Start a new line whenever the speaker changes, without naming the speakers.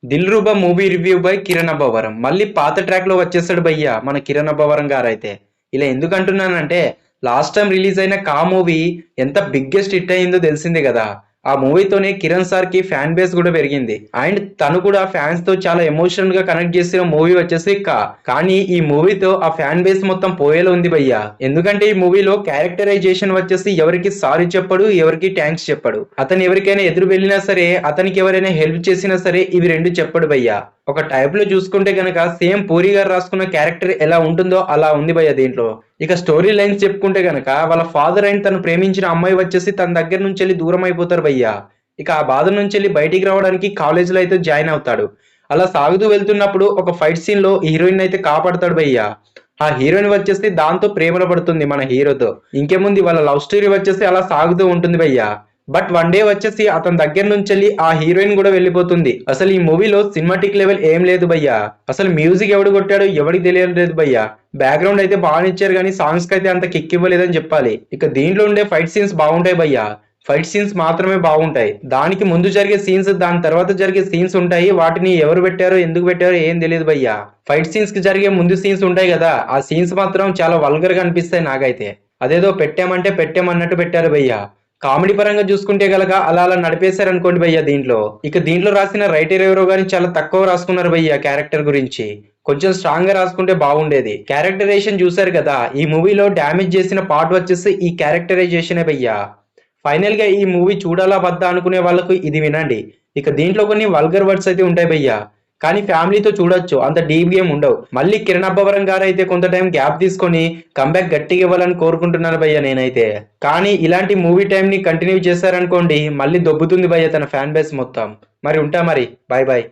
Dil Rooba movie review by Kiran Abbavaram. మళ్ళీ పాత track లో వచ్చేసాడు భయ్య మన కిరణ్ అబ్బవరం గారు అయితే. ఇలా ఎందుకు అంటున్నానంటే లాస్ట్ టైం రిలీజ్ అయిన కా మూవీ ఎంత బిగ్గెస్ట్ హిట్ అయిందో తెలిసిందే కదా. ఆ మూవీతోనే కిరణ్ సార్ కి ఫ్యాన్ బేస్ కూడా పెరిగింది. అండ్ తను కూడా ఫ్యాన్స్ తో చాలా ఎమోషనల్ గా కనెక్ట్ చేసిన మూవీ వచ్చేసి కా. కానీ ఈ మూవీతో ఆ ఫ్యాన్ బేస్ మొత్తం పోయేలా ఉంది భయ్య. ఎందుకంటే ఈ మూవీలో క్యారెక్టరైజేషన్ వచ్చేసి ఎవరికి సారీ చెప్పడు, ఎవరికి థ్యాంక్స్ చెప్పడు. అతను ఎవరికైనా ఎదురు వెళ్ళినా సరే, అతనికి ఎవరైనా హెల్ప్ చేసినా సరే ఇవి రెండు చెప్పడు భయ్య. ఒక టైప్ లో చూసుకుంటే గనక సేమ్ పూరి గారు రాసుకున్న క్యారెక్టర్ ఎలా ఉంటుందో అలా ఉంది భయ్య దీంట్లో. ఇక స్టోరీ లైన్స్ చెప్పుకుంటే గనక వాళ్ళ ఫాదర్ అండ్ తను ప్రేమించిన అమ్మాయి వచ్చేసి తన దగ్గర నుంచి వెళ్ళి దూరం అయిపోతారు భయ్య. ఇక ఆ బాధ నుంచి వెళ్ళి బయటికి రావడానికి కాలేజ్ లో అయితే జాయిన్ అవుతాడు. అలా సాగుతూ వెళ్తున్నప్పుడు ఒక ఫైట్ సీన్ లో హీరోయిన్ అయితే కాపాడతాడు భయ్య. ఆ హీరోయిన్ వచ్చేసి దాంతో ప్రేమలో పడుతుంది మన హీరోతో. ఇంకేముంది వాళ్ళ లవ్ స్టోరీ వచ్చేసి అలా సాగుతూ ఉంటుంది భయ్య. బట్ వన్ డే వచ్చేసి అతని దగ్గర నుంచి వెళ్ళి ఆ హీరోయిన్ కూడా వెళ్ళిపోతుంది. అసలు ఈ మూవీలో సినిమాటిక్ లెవెల్ ఏం లేదు భయ్యా. అసలు మ్యూజిక్ ఎవడు కొట్టాడు ఎవరికి తెలియలేదు భయ్యా. బ్యాక్గ్రౌండ్ అయితే బాగా ఇచ్చారు కానీ సాంగ్స్ కి అయితే అంత కిక్ ఇవ్వలేదని చెప్పాలి. ఇక దీంట్లో ఉండే ఫైట్ సీన్స్ బాగుంటాయి భయ్యా. ఫైట్ సీన్స్ మాత్రమే బాగుంటాయి. దానికి ముందు జరిగే సీన్స్ దాని తర్వాత జరిగే సీన్స్ ఉంటాయి. వాటిని ఎవరు పెట్టారో ఎందుకు పెట్టారో ఏం తెలియదు భయ్యా. ఫైట్ సీన్స్ కి జరిగే ముందు సీన్స్ ఉంటాయి కదా, ఆ సీన్స్ మాత్రం చాలా వల్గర్ గా అనిపిస్తాయి నాకైతే. అదేదో పెట్టామంటే పెట్టామన్నట్టు పెట్టారు భయ్యా. కామెడీ పరంగా చూసుకుంటే గలక అలా అలా నడిపేశారు అనుకోండి భయ్య దీంట్లో. ఇక దీంట్లో రాసిన రైటర్ ఎవరో గానీ చాలా తక్కువ రాసుకున్నారు భయ్య క్యారెక్టర్ గురించి. కొంచెం స్ట్రాంగ్ గా రాసుకుంటే బాగుండేది. క్యారెక్టరైజేషన్ చూసారు కదా, ఈ మూవీలో డ్యామేజ్ చేసిన పార్ట్ వచ్చేసి ఈ క్యారెక్టరైజేషనే భయ్య. ఫైనల్ గా ఈ మూవీ చూడాలా వద్దా అనుకునే వాళ్ళకు ఇది వినండి. ఇక దీంట్లో కొన్ని వల్గర్ వర్డ్స్ అయితే ఉంటాయి భయ్య. కానీ ఫ్యామిలీతో చూడొచ్చు, అంత డీప్ గేమ్ ఉండవు. మళ్ళీ కిరణ్ అబ్బవరం గారు అయితే కొంత టైం గ్యాప్ తీసుకొని కంబ్యాక్ గట్టిగా ఇవ్వాలని కోరుకుంటున్నాను భయ్య నేనైతే. కానీ ఇలాంటి మూవీ టైం ని కంటిన్యూ చేశారనుకోండి మళ్ళీ దొబ్బుతుంది భయ్య తన ఫ్యాన్ బేస్ మొత్తం. మరి ఉంటా మరి, బాయ్ బాయ్.